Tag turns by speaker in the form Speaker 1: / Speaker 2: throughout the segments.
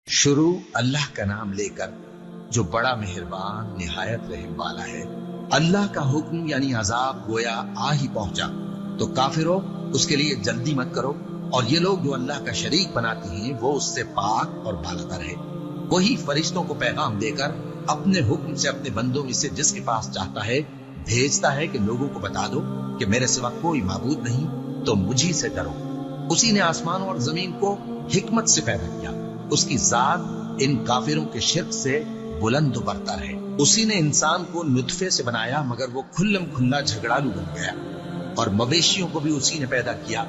Speaker 1: शुरू अल्लाह का नाम लेकर जो बड़ा मेहरबान निहायत रहम वाला है। अल्लाह का हुक्म यानी अजाब गोया आ ही पहुंचा तो काफिरों उसके लिए जल्दी मत करो, और ये लोग जो अल्लाह का शरीक बनाते हैं वो उससे पाक और बालातर है। वही फरिश्तों को पैगाम देकर अपने हुक्म से अपने बंदों में से जिसके पास चाहता है भेजता है कि लोगों को बता दो कि मेरे सिवा कोई माबूद नहीं, तो मुझी से डरो। उसी ने आसमानों और जमीन को हिकमत से पैदा किया। उसकी जात इन काफिरों के शिर्क से बुलंद बरतर है। उसी ने इंसान को नुतफे से बनाया मगर वो खुल्लम खुल्ला झगड़ालू बन गया, और मवेशियों को भी उसी ने पैदा किया।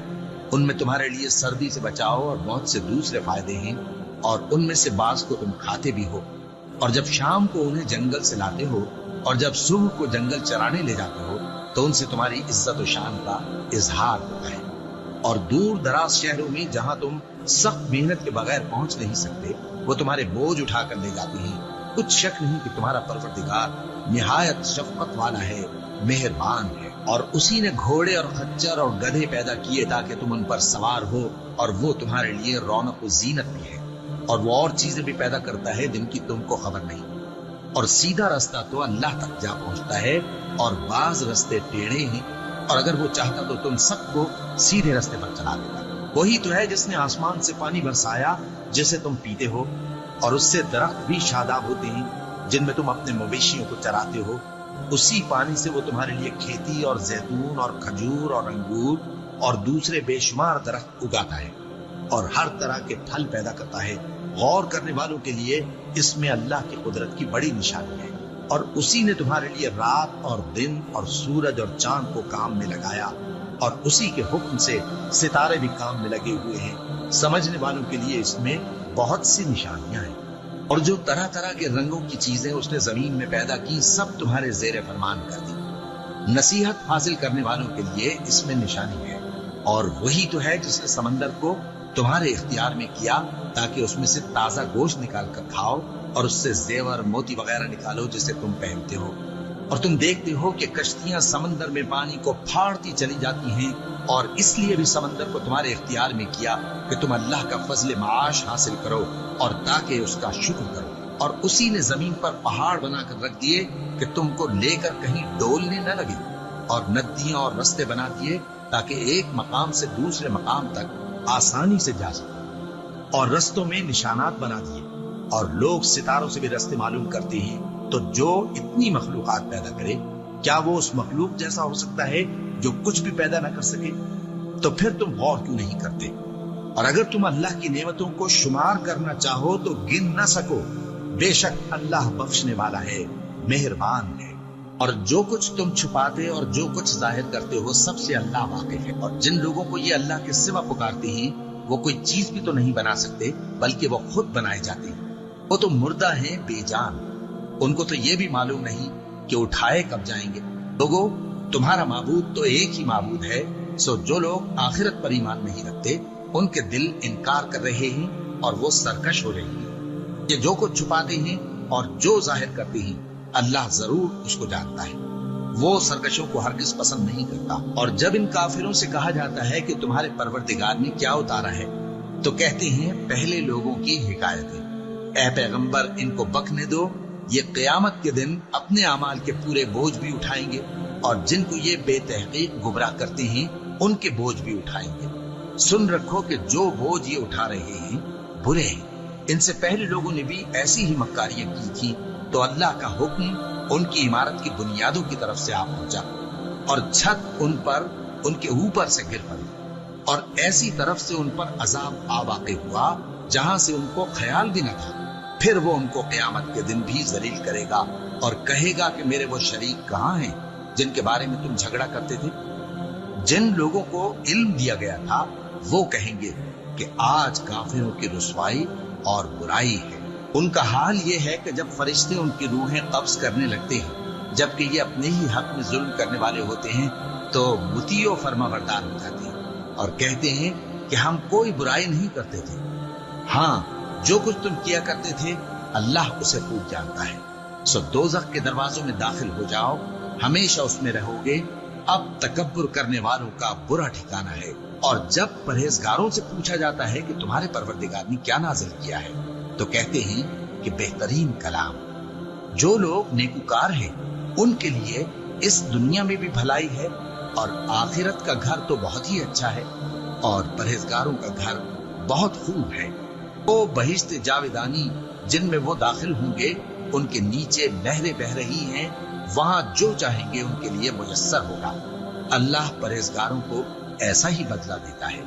Speaker 1: उनमें तुम्हारे लिए सर्दी से बचाओ और मौत से दूसरे फायदे हैं, और उनमें से बाज को तुम खाते भी हो। और जब शाम को उन्हें जंगल से लाते हो और जब सुबह को जंगल चराने ले जाते हो तो उनसे तुम्हारी इज्जत और शान का इजहार होता है। और दूर दराज शहरों में जहां तुम सख्त मेहनत के बगैर पहुंच नहीं सकते वो तुम्हारे बोझ उठाकर ले जाते हैं। कुछ शक नहीं कि तुम्हारा परवरदिगार निहायत शफकत वाला है, मेहरबान है। और उसी ने घोड़े और खच्चर और गधे पैदा किए ताकि तुम उन पर सवार हो, और वो तुम्हारे लिए रौनक और जीनत भी है। और वो और चीजें भी पैदा करता है जिनकी तुमको खबर नहीं। और सीधा रास्ता तो अल्लाह तक जा पहुंचता है, और बाज रास्ते टेढ़े हैं, और अगर वो चाहता तो तुम सबको सीधे रास्ते पर चला देता। वही तो है जिसने आसमान से पानी बरसाया जिसे तुम पीते हो, और उससे दरख्त भी शादाब होते हैं जिनमें तुम अपने मवेशियों को चराते हो। उसी पानी से वो तुम्हारे लिए खेती और जैतून और खजूर और अंगूर और दूसरे बेशुमार दरख्त उगाता है, और हर तरह के फल पैदा करता है। गौर करने वालों के लिए इसमें अल्लाह की कुदरत की बड़ी निशानी है। और उसी ने तुम्हारे लिए रात और दिन और सूरज और चांद को काम में लगाया, और उसी के हुक्म से सितारे भी काम में लगे हुए हैं। समझने वालों के लिए इसमें बहुत सी निशानियां हैं। और जो तरह तरह के रंगों की चीजें उसने जमीन में पैदा की सब तुम्हारे जेर फरमान कर दी। नसीहत हासिल करने वालों के लिए इसमें निशानी है। और वही तो है जिसने समंदर को तुम्हारे इख्तियार में किया ताकि उसमें से ताजा गोश्त निकाल कर खाओ, और उससे जेवर मोती वगैरह निकालो जिसे तुम पहनते हो। और तुम देखते हो कि कश्तियां समंदर में पानी को फाड़ती चली जाती हैं, और इसलिए भी समंदर को तुम्हारे इख्तियार में किया कि तुम अल्लाह का फजल माश हासिल करो और ताकि उसका शुक्र करो। और उसी ने जमीन पर पहाड़ बनाकर रख दिए कि तुमको लेकर कहीं डोलने न लगे, और नदियां और रास्ते बना दिए ताकि एक मकाम से दूसरे मकाम तक आसानी से जा सके। और रस्तों में निशानात बना दिए, और लोग सितारों से भी रास्ते मालूम करते हैं। तो जो इतनी मखलूकात पैदा करे, क्या वो उस मखलूक जैसा हो सकता है जो कुछ भी पैदा न कर सके? तो फिर तुम गौर क्यों नहीं करते? और अगर तुम अल्लाह की नेमतों को शुमार करना चाहो तो गिन न सको। बेशक अल्लाह बख्शने वाला है, मेहरबान है। और जो कुछ तुम छुपाते और जो कुछ जाहिर करते हो सबसे अल्लाह वाकिफ है। और जिन लोगों को ये अल्लाह के सिवा पुकारते हैं वो कोई चीज भी तो नहीं बना सकते, बल्कि वो खुद बनाए जाते हैं। वो तो मुर्दा हैं, बेजान। उनको तो ये भी मालूम नहीं कि उठाए कब जाएंगे। लोगों, तुम्हारा माबूद तो एक ही माबूद है। सो जो लोग आखिरत पर ईमान नहीं रखते उनके दिल इनकार कर रहे हैं और वो सरकश हो रहे हैं। ये जो कुछ छुपाते हैं और जो जाहिर करते हैं अल्लाह जरूर उसको जानता है। वो सरकशों को हरगिज पसंद नहीं करता। और जब इन काफिरों से कहा जाता है कि तुम्हारे परवरदिगार ने क्या उतारा है, तो कहते हैं पहले लोगों की हिकायतें। ऐ पैगंबर, इनको बकने दो, ये क़यामत के दिन अपने अमाल के पूरे बोझ भी उठाएंगे, और जिनको ये बेतहकीक गुमराह करते हैं उनके बोझ भी उठाएंगे। सुन रखो कि जो बोझ ये उठा रहे हैं बुरे हैं। इनसे पहले लोगों ने भी ऐसी ही मक्कारियां की थी, तो अल्लाह का हुक्म उनकी इमारत की बुनियादों की तरफ से आ पहुंचा, और छत उन पर उनके ऊपर से गिर पड़ी, और ऐसी तरफ से उन पर अजाब आ वाक़े हुआ जहां से उनको ख्याल भी न था। फिर वो उनको क़यामत के दिन भी जलील करेगा और कहेगा कि मेरे वो शरीक कहाँ हैं जिनके बारे में तुम झगड़ा करते थे। जिन लोगों को इल्म दिया गया था वो कहेंगे कि आज काफिरों की रुसवाई और बुराई है। उनका हाल ये है कि जब फरिश्ते उनकी रूहें कब्ज करने लगते हैं, जबकि ये अपने ही हक में जुल्म करने वाले होते हैं, तो मुतीओ फरमाबरदार हो जाते हैं और कहते हैं कि हम कोई बुराई नहीं करते थे। हाँ, जो कुछ तुम किया करते थे अल्लाह उसे खूब जानता है। सो दोज़ख के दरवाजों में दाखिल हो जाओ, हमेशा उसमें रहोगे। अब तकब्बुर करने वालों का बुरा ठिकाना है। और जब परहेजगारों से पूछा जाता है कि तुम्हारे परवरदिगार ने क्या नाज़िल किया है, तो कहते हैं कि बेहतरीन कलाम। जो लोग नेकुकार हैं उनके लिए इस दुनिया में भी भलाई है और आखिरत का घर तो बहुत ही अच्छा है, और परहेजगारों का घर बहुत खूब है। वो बहिश्त जावेदानी जिनमें वो दाखिल होंगे, उनके नीचे नहरें बह रही हैं, वहां जो चाहेंगे उनके लिए मुयस्सर होगा। अल्लाह परहेजगारों को ऐसा ही बदला देता है।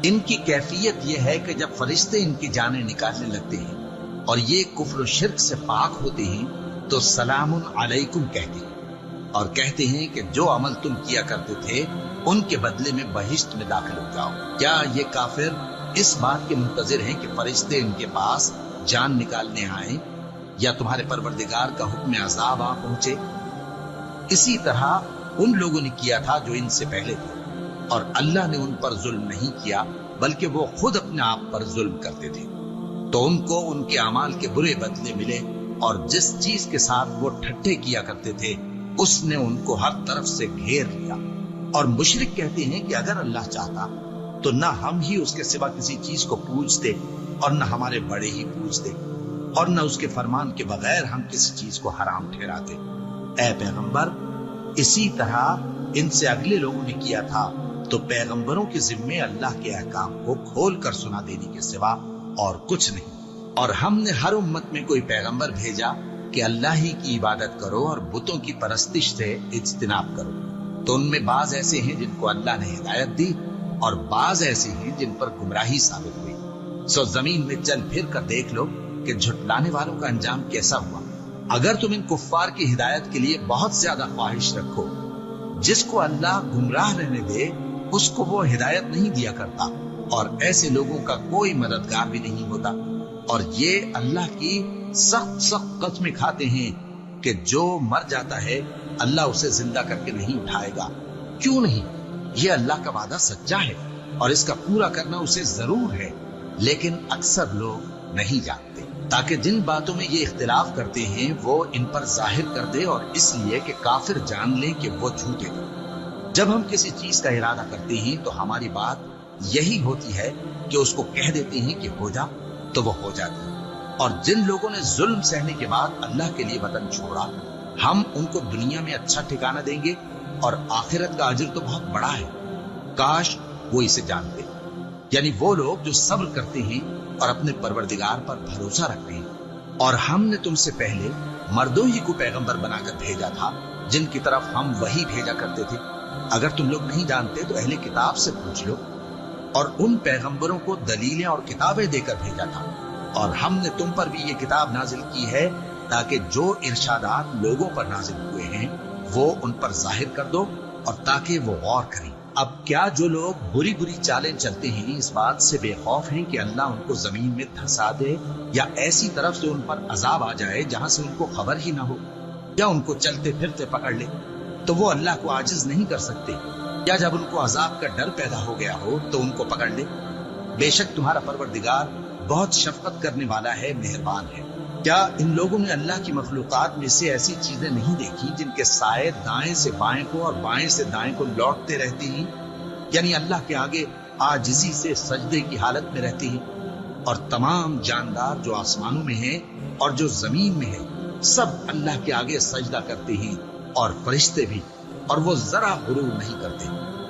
Speaker 1: इनकी कैफियत यह है कि जब फरिश्ते इनकी जानें निकालने लगते हैं और ये कुफ्र शिर्क से पाक होते हैं तो सलामुन अलैकुम कहते हैं और कहते हैं कि जो अमल तुम किया करते थे उनके बदले में बहिश्त में दाखिल हो जाओ। क्या ये काफिर इस बात के मुंतजिर हैं कि फरिश्ते इनके पास जान निकालने आए या तुम्हारे परवरदिगार का हुक्म अज़ाब आ पहुंचे? इसी तरह उन लोगों ने किया था जो इनसे पहले थे, और अल्लाह ने उन पर जुल्म नहीं किया बल्कि वो खुद अपने आप पर जुल्म करते थे। तो उनको उनके अमाल के बुरे बदले मिले, और जिस चीज के साथ वो ठट्ठे किया करते थे उसने उनको हर तरफ से घेर लिया। और मुशरिक कहते हैं कि अगर अल्लाह चाहता तो न हम ही उसके सिवा किसी चीज को पूजते और न हमारे बड़े ही पूजते, और न उसके फरमान के बगैर हम किसी चीज को हराम ठहराते। ऐ पैगंबर, इसी तरह इनसे अगले लोगों ने किया था, तो पैगंबरों के जिम्मे अल्लाह के अहकाम को खोल कर सुना देने के सिवा और कुछ नहीं। और हमने हर उम्मत में कोई पैगंबर भेजा कि अल्लाह ही की इबादत करो और बुतों की परस्तिश से इज्तिनाब करो। तो उनमें बाज ऐसे हैं जिनको अल्लाह ने हिदायत दी और बाज ऐसे हैं जिन पर गुमराही साबित हुई। सो जमीन में चल फिर कर देख लो कि झुटलाने वालों का अंजाम कैसा हुआ। अगर तुम इन कुफ्फार की हिदायत के लिए बहुत ज्यादा ख्वाहिश रखो, जिसको अल्लाह गुमराह रहने दे उसको वो हिदायत नहीं दिया करता, और ऐसे लोगों का कोई मददगार भी नहीं होता। और ये अल्लाह की सख्त सख्त कसमें खाते हैं कि जो मर जाता है अल्लाह उसे जिंदा करके नहीं उठाएगा। क्यों नहीं? ये अल्लाह का वादा सच्चा है और इसका पूरा करना उसे जरूर है, लेकिन अक्सर लोग नहीं जानते। ताकि जिन बातों में ये इख्तिलाफ करते हैं वो इन पर जाहिर कर दे, और इसलिए कि काफिर जान लें कि वो झूठे हैं। जब हम किसी चीज का इरादा करते हैं तो हमारी बात यही होती है कि उसको कह देते हैं कि हो जा, तो वो हो जाती है। और जिन लोगों ने जुल्म सहने के बाद अल्लाह के लिए वतन छोड़ा, हम उनको दुनिया में अच्छा ठिकाना देंगे और आखिरत का अजर तो बहुत बड़ा है। काश वो इसे जानते। यानी वो लोग जो सब्र करते हैं और अपने परवरदिगार पर भरोसा रखते हैं। और हमने तुमसे पहले मर्दों ही को पैगंबर बनाकर भेजा था, जिनकी तरफ हम वही भेजा करते थे। अगर तुम लोग नहीं जानते तो अहले किताब से पूछ लो। और उन पैगंबरों को दलीलें और किताबें देकर भेजा था, और हमने तुम पर भी ये किताब नाजिल की है ताकि जो इरशादात लोगों पर नाजिल हुए हैं वो उन पर जाहिर कर दो, और ताकि वो गौर करें। अब क्या जो लोग बुरी बुरी चालें चलते हैं इस बात से बेखौफ हैं कि अल्लाह उनको जमीन में धंसा दे, या ऐसी तरफ से उन पर अजाब आ जाए जहां से उनको खबर ही ना हो, या उनको चलते फिरते पकड़ ले, तो वो अल्लाह को आजिज नहीं कर सकते? या जब उनको अजाब का डर पैदा हो गया हो तो उनको पकड़ ले? बेशक तुम्हारा परवरदिगार बहुत शफकत करने वाला है, मेहरबान है। क्या इन लोगों ने अल्लाह की मखलूकात में से ऐसी चीजें नहीं देखी जिनके साए दाएं से बाएं को और बाएं से दाएं को लौटते रहते हैं? यानी अल्लाह के आगे आजिजी से सजदे की हालत में रहते हैं। और तमाम जानदार जो आसमानों में हैं और जो जमीन में हैं, सब अल्लाह के आगे सजदा करते हैं, और फरिश्ते भी, और वो जरा गुरूर नहीं करते,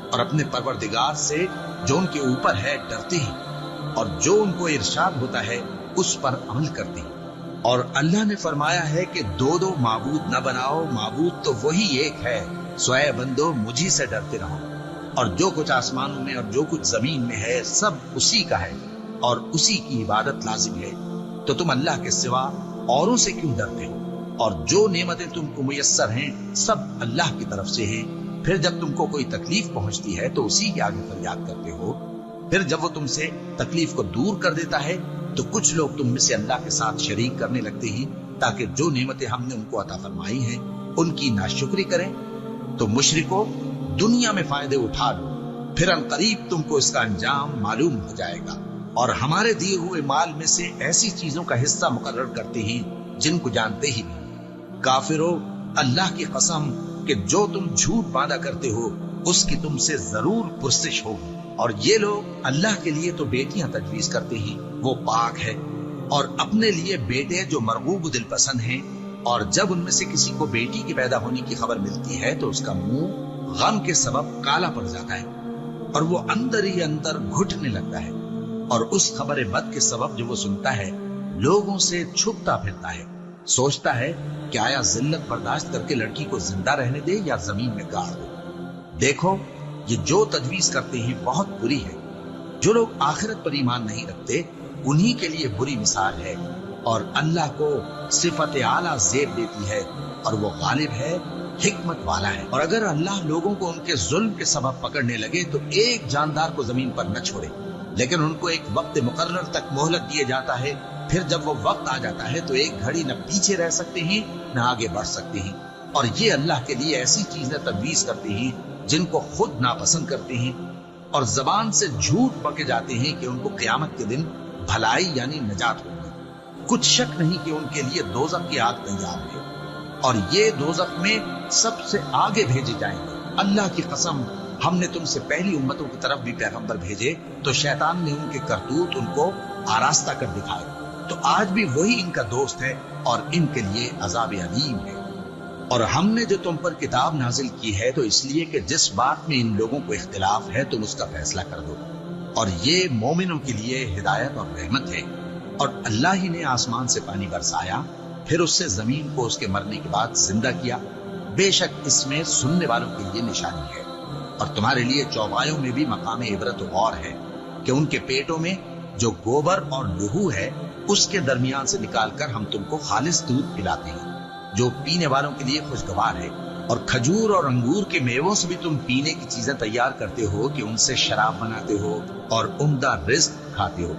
Speaker 1: और अपने परवरदिगार से जो उनके ऊपर है डरते हैं, और जो उनको इरशाद होता है उस पर अमल करते हैं। और अल्लाह ने फरमाया है कि दो दो माबूद न बनाओ, माबूद तो वही एक है, सोए बंदो मुझी से डरते रहो। और जो कुछ आसमानों में और जो कुछ जमीन में है सब उसी का है, और उसी की इबादत लाजिम है। तो तुम अल्लाह के सिवा औरों से क्यों डरते हो? और जो नेमतें तुमको मुयस्सर हैं सब अल्लाह की तरफ से हैं। फिर जब तुमको कोई तकलीफ पहुंचती है तो उसी के आगे फरियाद करते हो। फिर जब वो तुमसे तकलीफ को दूर कर देता है तो कुछ लोग तुम में से अल्लाह के साथ शरीक करने लगते हैं, ताकि जो नेमतें हमने उनको अता फरमाई हैं उनकी नाशुक्री करें। तो मुशरिको, दुनिया में फायदे उठा लो, फिर अनकरीब तुमको इसका अंजाम मालूम हो जाएगा। और हमारे दिए हुए माल में से ऐसी चीजों का हिस्सा मुकर्रर करते हैं जिनको जानते ही नहीं। काफिरो, अल्लाह की कसम कि जो तुम झूठ बांधा करते हो उसकी तुमसे जरूर पुरसिश होगी। और ये लोग अल्लाह के लिए तो बेटियां तजवीज करते हैं, वो पाक है। اور اپنے لیے بیٹے جو مرغوب دل پسند ہیں، اور جب ان میں سے کسی کو بیٹی کے پیدا ہونے کی خبر ملتی ہے تو اس کا منہ غم کے سبب کالا پڑ جاتا ہے اور وہ اندر ہی اندر گھٹنے لگتا ہے، اور اس خبر بد کے سبب جو وہ سنتا ہے لوگوں سے چھپتا پھرتا ہے، سوچتا ہے کہ آیا ذلت برداشت کر کے لڑکی کو زندہ رہنے دے یا زمین میں گاڑ دے۔ دیکھو، یہ جو تجویز کرتے ہیں بہت بری ہے۔ جو لوگ آخرت پر ایمان نہیں رکھتے انہی کے لیے بری مثال ہے، اور اللہ کو صفت اعلیٰ زیب دیتی ہے، اور وہ غالب ہے، حکمت والا ہے۔ اور اگر اللہ لوگوں کو ان کے ظلم کے سبب پکڑنے لگے تو ایک جاندار کو زمین پر نہ چھوڑے، لیکن ان کو ایک وقت مقرر تک مہلت دیے جاتا ہے، پھر جب وہ وقت آ جاتا ہے تو ایک گھڑی نہ پیچھے رہ سکتے ہیں نہ آگے بڑھ سکتے ہیں۔ اور یہ اللہ کے لیے ایسی چیزیں تجویز کرتے ہیں جن کو خود ناپسند کرتے ہیں، اور زبان سے جھوٹ بکے جاتے ہیں کہ ان کو قیامت کے دن بھلائی یعنی نجات ہوگی۔ کچھ شک نہیں کہ ان کے لیے دوزخ کی آگ تیار ہے، اور یہ دوزخ میں سب سے آگے بھیجے جائیں گے۔ اللہ کی قسم، ہم نے تم سے پہلی امتوں کی طرف بھی پیغمبر بھیجے تو شیطان نے ان کے کرتوت ان کو آراستہ کر دکھائے، تو آج بھی وہی ان کا دوست ہے اور ان کے لیے عذاب علیم ہے۔ اور ہم نے جو تم پر کتاب نازل کی ہے تو اس لیے کہ جس بات میں ان لوگوں کو اختلاف ہے تم اس کا فیصلہ کر دو، اور یہ مومنوں کے لیے ہدایت اور رحمت ہے۔ اور اللہ ہی نے آسمان سے پانی برسایا، پھر اس سے زمین کو اس کے مرنے کے بعد زندہ کیا، بے شک اس میں سننے والوں کے لیے نشانی ہے، اور تمہارے لیے چوپایوں میں بھی مقام عبرت و غور ہے کہ ان کے پیٹوں میں جو گوبر اور لہو ہے اس کے درمیان سے نکال کر ہم تم کو خالص دودھ پلاتے ہیں جو پینے والوں کے لیے خوشگوار ہے، اور کھجور اور انگور کے میووں سے بھی تم پینے کی چیزیں تیار کرتے ہو کہ ان سے شراب بناتے ہو اور عمدہ رزق کھاتے ہو۔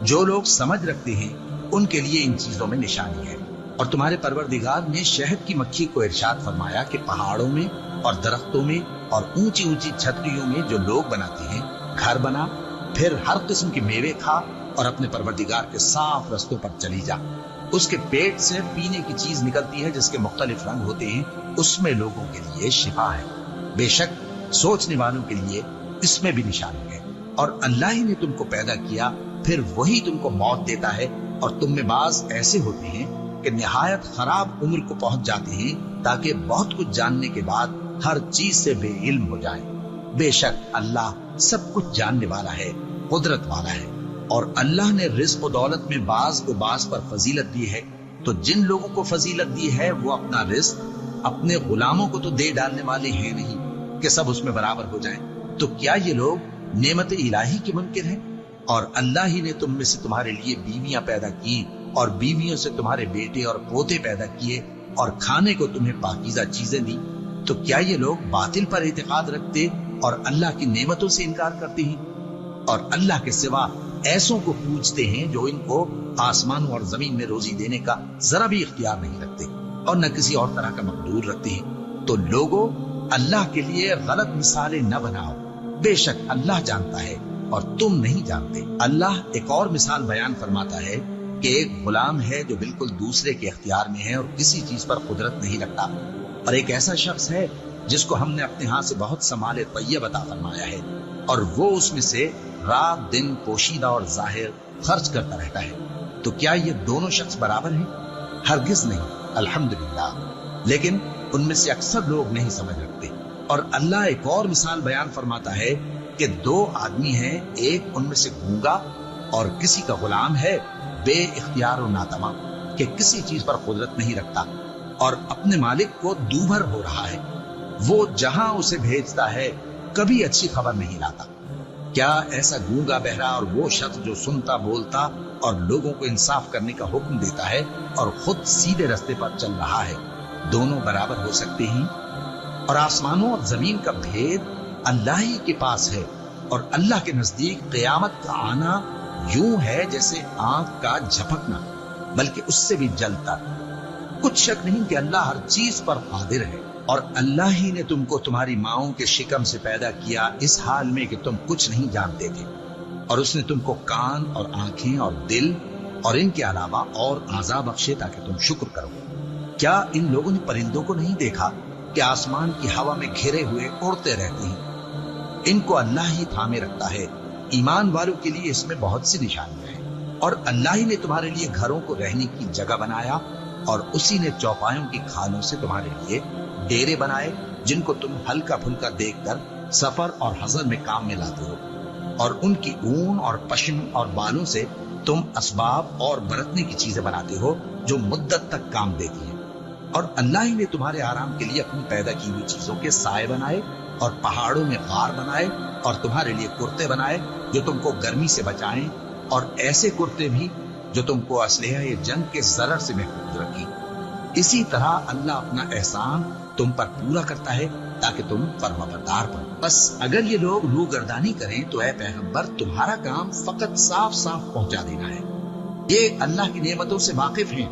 Speaker 1: جو لوگ سمجھ رکھتے ہیں ان کے لیے ان چیزوں میں نشانی ہے۔ اور تمہارے پروردگار نے شہد کی مکھی کو ارشاد فرمایا کہ پہاڑوں میں اور درختوں میں اور اونچی اونچی چھتریوں میں جو لوگ بناتے ہیں گھر بنا، پھر ہر قسم کے میوے کھا اور اپنے پروردگار کے صاف رستوں پر چلی جا۔ اس کے پیٹ سے پینے کی چیز نکلتی ہے جس کے مختلف رنگ ہوتے ہیں، اس میں لوگوں کے لیے شفا ہے، بے شک سوچنے والوں کے لیے اس میں بھی نشانی ہے۔ اور اللہ ہی نے تم کو پیدا کیا، پھر وہی تم کو موت دیتا ہے، اور تم میں بعض ایسے ہوتے ہیں کہ نہایت خراب عمر کو پہنچ جاتے ہیں تاکہ بہت کچھ جاننے کے بعد ہر چیز سے بے علم ہو جائیں۔ بے شک اللہ سب کچھ جاننے والا ہے، قدرت والا ہے۔ اور اللہ نے رزق و دولت میں بعض کو بعض پر فضیلت دی ہے، تو جن لوگوں کو فضیلت دی ہے وہ اپنا رزق اپنے غلاموں کو تو دے ڈالنے والے ہیں نہیں کہ سب اس میں برابر ہو جائیں۔ تو کیا یہ لوگ نعمت الہی کے منکر ہیں؟ اور اللہ ہی نے تم میں سے تمہارے لیے بیویاں پیدا کی اور بیویوں سے تمہارے بیٹے اور پوتے پیدا کیے اور کھانے کو تمہیں پاکیزہ چیزیں دی، تو کیا یہ لوگ باطل پر اعتقاد رکھتے اور اللہ کی نعمتوں سے انکار کرتے ہیں؟ اور اللہ کے سوا ایسوں کو پوچھتے ہیں جو ان کو آسمانوں اور زمین میں روزی دینے کا ذرا بھی اختیار نہیں رکھتے اور نہ کسی اور طرح کا مقدور رکھتے ہیں۔ تو لوگوں، اللہ کے لیے غلط مثالیں نہ بناؤ، بے شک اللہ جانتا ہے اور تم نہیں جانتے۔ اللہ ایک اور مثال بیان فرماتا ہے کہ ایک غلام ہے جو بالکل دوسرے کے اختیار میں ہے اور کسی چیز پر قدرت نہیں رکھتا، اور ایک ایسا شخص ہے جس کو ہم نے اپنے ہاں سے بہت سا مال طیب عطا فرمایا ہے، اور وہ اس میں سے رات دن پوشیدہ اور ظاہر خرچ کرتا رہتا ہے۔ تو کیا یہ دونوں شخص برابر ہیں؟ ہرگز نہیں، الحمدللہ، لیکن ان میں سے اکثر لوگ نہیں سمجھ رکھتے۔ اور اللہ ایک اور مثال بیان فرماتا ہے کہ دو آدمی ہیں، ایک ان میں سے گونگا اور کسی کا غلام ہے بے اختیار و ناتواں کہ کسی چیز پر قدرت نہیں رکھتا اور اپنے مالک کو دوبھر ہو رہا ہے، وہ جہاں اسے بھیجتا ہے کبھی اچھی خبر نہیں لاتا۔ کیا ایسا گونگا بہرا اور وہ شخص جو سنتا بولتا اور لوگوں کو انصاف کرنے کا حکم دیتا ہے اور خود سیدھے رستے پر چل رہا ہے، دونوں برابر ہو سکتے ہیں؟ اور آسمانوں اور زمین کا بھید اللہ ہی کے پاس ہے، اور اللہ کے نزدیک قیامت کا آنا یوں ہے جیسے آنکھ کا جھپکنا، بلکہ اس سے بھی جلتا۔ کچھ شک نہیں کہ اللہ ہر چیز پر قادر ہے، اور اللہ ہی نے تم کو تمہاری ماؤں کے شکم سے پیدا کیا اس حال میں کہ تم کچھ نہیں جانتے تھے، اور اس نے تم کو کان اور آنکھیں اور دل اور ان کے علاوہ اور اعضاء بخشے تاکہ تم شکر کرو۔ کیا ان لوگوں نے پرندوں کو نہیں دیکھا کہ آسمان کی ہوا میں گھرے ہوئے اڑتے رہتے ہیں؟ ان کو اللہ ہی تھامے رکھتا ہے۔ ایمان والوں کے لیے اس میں بہت سی نشانیاں ہیں، और अल्लाह ही ने तुम्हारे लिए घरों को रहने की जगह बनाया, और उसी ने चौपायों की खालों से तुम्हारे लिए डेरे बनाए, जिनको तुम हल्का फुल्का देखकर सफर और हजर में काम में लाते हो, और उनकी ऊन और पश्म और बालों से तुम असबाब और बरतने की चीजें बनाते हो जो मुद्दत तक काम देती हैं। और अल्लाह ही ने तुम्हारे आराम के लिए अपनी पैदा की हुई चीजों के साए बनाए, और पहाड़ों में गार बनाए, और तुम्हारे लिए कुर्ते बनाए जो तुमको गर्मी से बचाएं, और ऐसे कुर्ते भी जो तुमको असलहा जंग के जरर से महफूज रखें। इसी तरह अल्लाह अपना एहसान तुम पर पूरा करता है ताकि तुम फरमाबरदार बनो। बस अगर ये लोग रूगर्दानी करें तो ऐ पैगंबर, तुम्हारा काम फकत साफ साफ पहुंचा देना है। ये अल्लाह की नेमतों से वाकिफ हैं,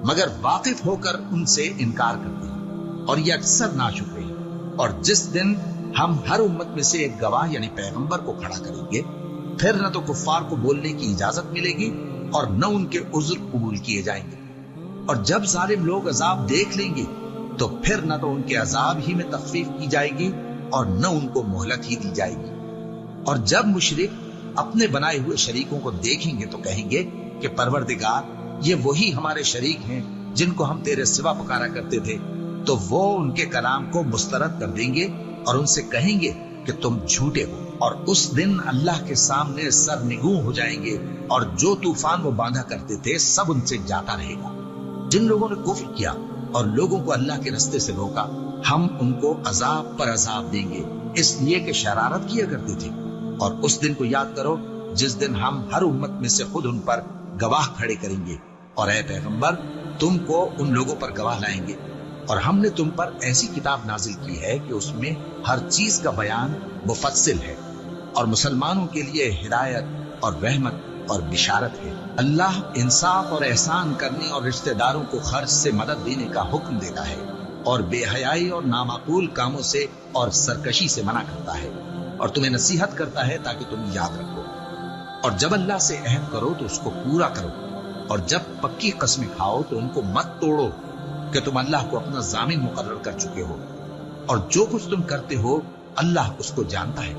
Speaker 1: मगर वाकिफ होकर उनसे इनकार करते हैं, और ये अक्सर नाशुक्र हैं। और जिस दिन हम हर उम्मत में से एक गवाह यानी पैगंबर को खड़ा करेंगे, फिर न तो कुफ्फार को बोलने की इजाजत मिलेगी और न उनके उज़्र कबूल किए जाएंगे। और जब जालिम लोग अजाब देख लेंगे तो फिर न तो उनके अजाब ही में तखफीफ की जाएगी और न उनको मोहलत ही दी जाएगी। और जब मुशरिक अपने बनाए हुए शरीकों को देखेंगे तो कहेंगे कि परवरदिगार, ये वही हमारे शरीक हैं जिनको हम तेरे सिवा पुकारा करते थे। तो वो उनके कलाम को मुस्तरद कर देंगे और उनसे कहेंगे कि तुम झूठे हो। और उस दिन अल्लाह के सामने सर निगूं हो जाएंगे, और जो तूफान वो बांधा करते थे सब उनसे जाता रहेगा। जिन लोगों ने कुफ्र किया और लोगों को अल्लाह के रास्ते से रोका, हम उनको अजाब पर अजाब देंगे, इसलिए कि शरारत किया करते थे। और उस दिन को याद करो जिस दिन हम हर उम्मत में से खुद उन पर गवाह खड़े करेंगे, और ऐ पैगंबर, तुमको उन लोगों पर गवाह लाएंगे। और हमने तुम पर ऐसी किताब नाजिल की है कि उसमें हर चीज का बयान मुफस्सिल है, और मुसलमानों के लिए हिदायत और रहमत और बिशारत है। अल्लाह इंसाफ और एहसान करने और रिश्तेदारों को खर्च से मदद देने का हुक्म देता है, और बेहयाई और नामाकूल कामों से और सरकशी से मना करता है, और तुम्हें नसीहत करता है ताकि तुम याद रखो। और जब अल्लाह से अहद करो तो उसको पूरा करो, और जब पक्की कस्में खाओ तो उनको मत तोड़ो कि तुम अल्लाह को अपना जामिन मुकर्रर कर चुके हो, और जो कुछ तुम करते हो अल्लाह उसको जानता है।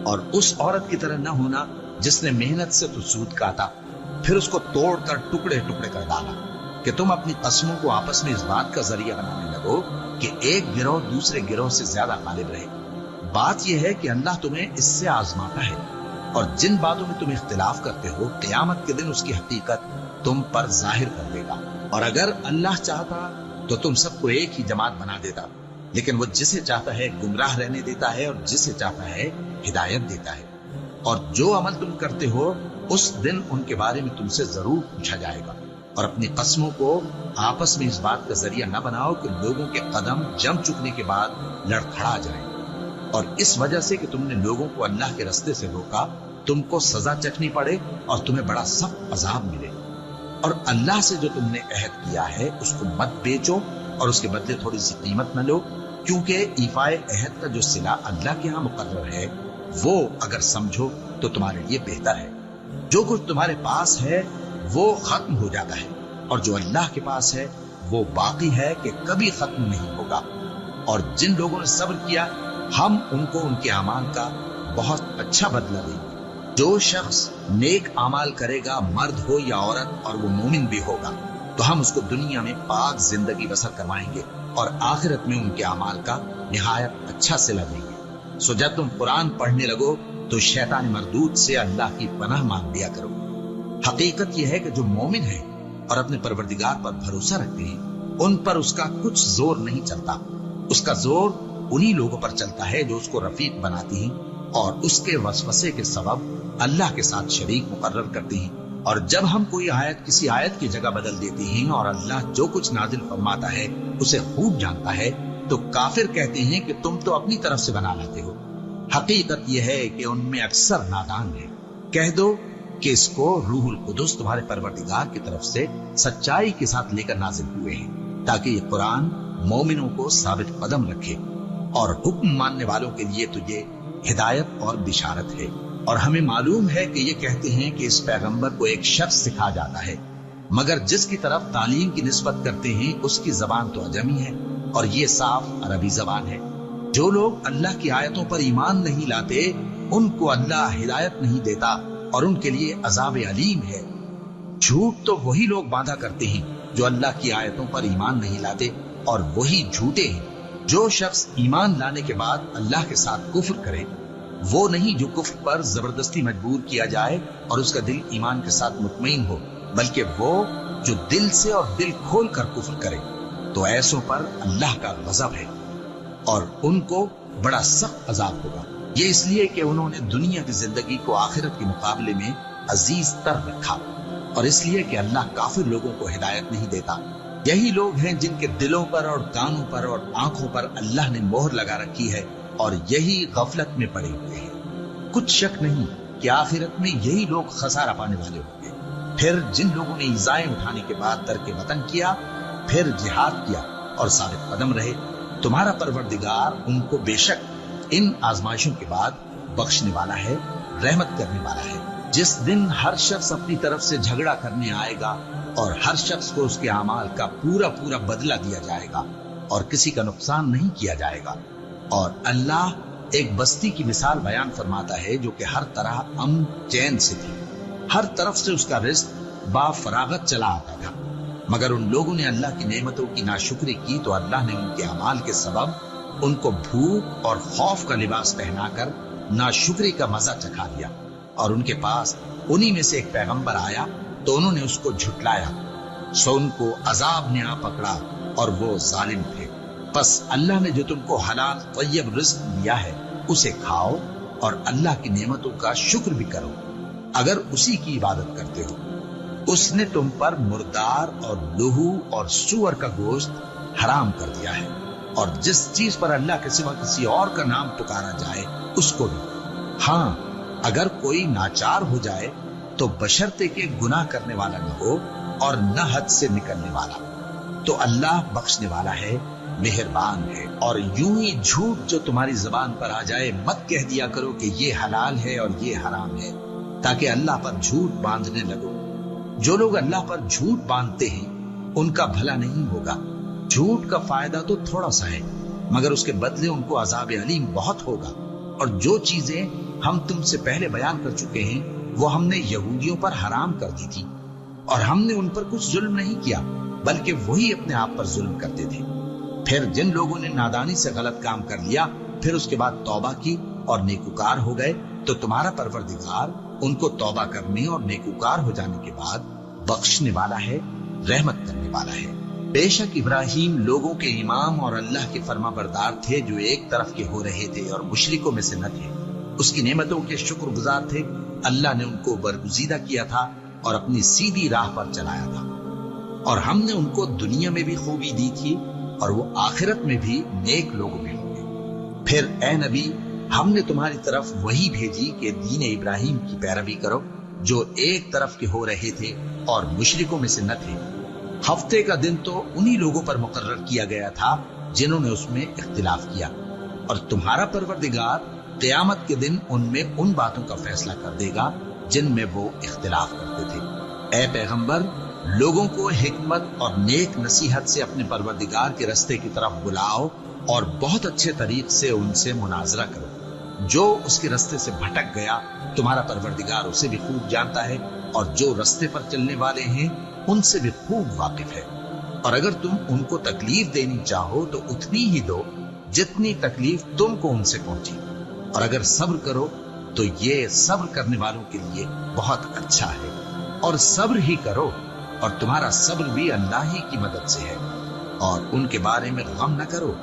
Speaker 1: और उस औरत की तरह न होना जिसने मेहनत से तो सूद काटा, फिर उसको तोड़कर टुकड़े टुकड़े कर डाला, कि तुम अपनी कस्मों को आपस में इस बात का जरिया बनाने लगो कि एक गिरोह दूसरे गिरोह से ज्यादा गालिब रहे। बात यह है कि अल्लाह तुम्हें इससे आजमाता है, और जिन बातों में तुम इख्तिलाफ करते हो, क़यामत के दिन उसकी हकीकत तुम पर जाहिर कर देगा। और अगर अल्लाह चाहता तो तुम सबको एक ही जमात बना देता, लेकिन वो जिसे चाहता है गुमराह रहने देता है और जिसे चाहता है हिदायत देता है। और जो अमल तुम करते हो उस दिन उनके बारे में तुमसे जरूर पूछा जाएगा। और अपनी कस्मों को आपस में इस बात का जरिया न बनाओ कि लोगों के कदम जम चुकने के बाद लड़खड़ा जाए। और इस वजह से कि तुमने लोगों को अल्लाह के रास्ते से रोका, तुमको सजा चखनी पड़े और तुम्हें बड़ा सख्त अजाब मिले। और अल्लाह से जो तुमने अहद किया है उसको मत बेचो, और उसके बदले थोड़ी सी कीमत न लो, क्योंकि ईफाए अहद का जो सिला अल्लाह के यहाँ मुकर्रर है वो अगर समझो तो तुम्हारे लिए बेहतर है। जो कुछ तुम्हारे पास है वो खत्म हो जाता है, और जो अल्लाह के पास है वो बाकी है कि कभी खत्म नहीं होगा। और जिन लोगों ने सब्र किया, हम उनको उनके अमाल का बहुत अच्छा बदला देंगे। जो शख्स नेक अमाल करेगा, मर्द हो या औरत, और वो मोमिन भी होगा, तो हम उसको दुनिया में पाक जिंदगी बसर करवाएंगे, और आखिरत में उनके अमाल का निहायत अच्छा सिला देंगे। सो जब तुम कुरान पढ़ने लगो तो शैतान मरदूद से अल्लाह की पनाह मांग लिया करो। हकीकत यह है कि जो मोमिन है और अपने परवरदिगार पर भरोसा रखते हैं, उन पर उसका कुछ जोर नहीं चलता। उसका जोर उन्हीं लोगों पर चलता है जो उसको रफीक बनाते हैं और उसके वसवसे के सबब अल्लाह के साथ शरीक मुकर्रर करते हैं। और जब हम कोई आयत किसी आयत की जगह बदल देते हैं और अल्लाह जो कुछ नाजिल फरमाता है उसे खूब जानता है, तो काफिर कहते हैं कि तुम तो अपनी तरफ से बना लाते हो। हकीकत यह है कि उनमें अक्सर नादान है। कह दो कि इसको रूहुल कुदुस तुम्हारे परवरदिगार की तरफ से सच्चाई के साथ लेकर नाजिल हुए हैं, ताकि ये कुरान मोमिनों को साबित कदम रखे और हुक्म मानने वालों के लिए तुझे हिदायत और बिशारत है। और हमें मालूम है कि ये कहते हैं कि इस पैगंबर को एक शख्स सिखा जाता है, मगर जिसकी तरफ तालीम की निस्बत करते हैं उसकी जबान तो अजमी है और ये साफ अरबी जबान है। जो लोग अल्लाह की आयतों पर ईमान नहीं लाते उनको अल्लाह हिदायत नहीं देता और उनके लिए अजाब अलीम है। झूठ तो वही लोग बांधा करते हैं जो अल्लाह की आयतों पर ईमान नहीं लाते, और वही झूठे हैं। जो शख्स ईमान लाने के बाद अल्लाह के साथ कुफ्र करे, वो नहीं जो कुफ्र पर जबरदस्ती मजबूर किया जाए और उसका दिल ईमान के साथ मुतमईन हो, बल्कि वो जो दिल से और दिल खोल कर कुफ्र करे। तो ऐसों पर अल्लाह का गजब है और उनको बड़ा सख्त अजाब होगा। ये इसलिए कि उन्होंने दुनिया की जिंदगी को आखिरत के मुकाबले में अजीज तर रखा, और इसलिए कि अल्लाह काफिर लोगों को हिदायत नहीं देता। यही लोग हैं जिनके दिलों पर और कानों पर और आंखों पर अल्लाह ने मोहर लगा रखी है, और यही गफलत में पड़े हुए हैं। कुछ शक नहीं कि आखिरत में यही लोग खसारा पाने वाले होंगे। फिर जिन लोगों ने इज़ाएं उठाने के बाद तर्क वतन किया, फिर जिहाद किया और साबित कदम रहे, तुम्हारा परवरदिगार उनको बेशक इन आजमाइशों के बाद बख्शने वाला है, रहमत करने वाला है। जिस दिन हर शख्स अपनी तरफ से झगड़ा करने आएगा और हर शख्स को उसके अमाल का पूरा पूरा बदला दिया जाएगा और किसी का नुकसान नहीं किया जाएगा। और अल्लाह एक बस्ती की मिसाल बयान फरमाता है जो कि हर तरह अमन चैन से थी, हर तरफ से उसका रिज़्क़ बाफरागत चला आता था। मगर उन लोगों ने अल्लाह की नेमतों की नाशुक्री की तो अल्लाह ने उनके अमाल के सबब उनको भूख और खौफ का लिबास पहनाकर नाशुक्री का मजा चखा दिया। और उनके पास उन्हीं में से एक पैगंबर आया तो उन्होंने उसको झुटलाया, सो उनको अजाब ने आ पकड़ा और वो जालिम थे। बस अल्लाह ने जो तुमको हलाल तय्यब रिज़्क़ दिया है उसे खाओ और अल्लाह की नेमतों का शुक्र भी करो अगर उसी की इबादत करते हो। उसने तुम पर मुर्दार और लहू और सूअर का गोश्त हराम कर दिया है, और जिस चीज पर अल्लाह के सिवा किसी और का नाम पुकारा जाए उसको भी। हाँ, अगर कोई नाचार हो जाए तो बशर्ते के गुनाह करने वाला न हो और न हद से निकलने वाला, तो अल्लाह बख्शने वाला है, मेहरबान है। और यूं ही झूठ जो तुम्हारी जुबान पर आ जाए मत कह दिया करो कि ये हलाल है और ये हराम है, ताकि अल्लाह पर झूठ बांधने लगो। जो लोग अल्लाह पर झूठ बांधते हैं उनका भला नहीं होगा। झूठ का फायदा तो थोड़ा सा है, मगर उसके बदले उनको अजाब अलीम बहुत होगा। और जो चीजें हम तुमसे पहले बयान कर चुके हैं वो हमने यहूदियों पर हराम कर दी थी, और हमने उन पर कुछ जुल्म नहीं किया, बल्कि वही अपने आप पर जुल्म करते थे। फिर जिन लोगों ने नादानी से गलत काम कर लिया, फिर उसके बाद तौबा की और नेकुकार हो गए, तो तुम्हारा परवरदिगार उनको तौबा करने और नेकुकार हो जाने के बाद बख्शने वाला है, रहमत करने वाला है। बेशक इब्राहिम लोगों के इमाम और अल्लाह के फरमाबरदार थे जो एक तरफ के हो रहे थे और मुशरिकों में से न थे। उसकी नेमतों के शुक्रगुजार थे। अल्लाह ने उनको बरगुजीदा किया था और अपनी सीधी राह पर चलाया था, और हमने उनको दुनिया में भी खूबी दी थी और वो आखिरत में भी नेक लोगों में होंगे। फिर ए नबी, हमने तुम्हारी तरफ वही भेजी कि दीन इब्राहिम की पैरवी करो जो एक तरफ के हो रहे थे और मुशरिकों में से न थे। हफ्ते का दिन तो उन्हीं लोगों पर मुकर्रर किया गया था जिन्होंने उसमें इख्तिलाफ किया, और तुम्हारा परवरदिगार क़यामत के दिन उनमें उन बातों का फैसला कर देगा जिनमें वो इख्तिलाफ करते थे। ए पैगंबर, लोगों को हिकमत और नेक नसीहत से अपने परवरदिगार के रास्ते की तरफ बुलाओ और बहुत अच्छे तरीक से उनसे मुनाजरा करो। जो उसके रास्ते से भटक गया तुम्हारा परवरदिगार उसे भी खूब जानता है, और जो रास्ते पर चलने वाले हैं उनसे भी खूब वाकिफ है। और अगर तुम उनको तकलीफ देनी चाहो तो उतनी ही दो जितनी तकलीफ तुमको उनसे पहुंची, और अगर सब्र करो तो ये सब्र करने वालों के लिए बहुत अच्छा है। और सब्र ही करो, और तुम्हारा सब्र भी अल्लाह ही की मदद से है, और उनके बारे में गम न करो,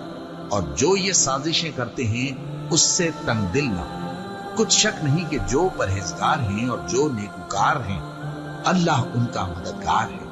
Speaker 1: और जो ये साजिशें करते हैं उससे तंगदिल न हो। कुछ शक नहीं कि जो परहेजगार हैं और जो नेकुकार हैं अल्लाह उनका मददगार है।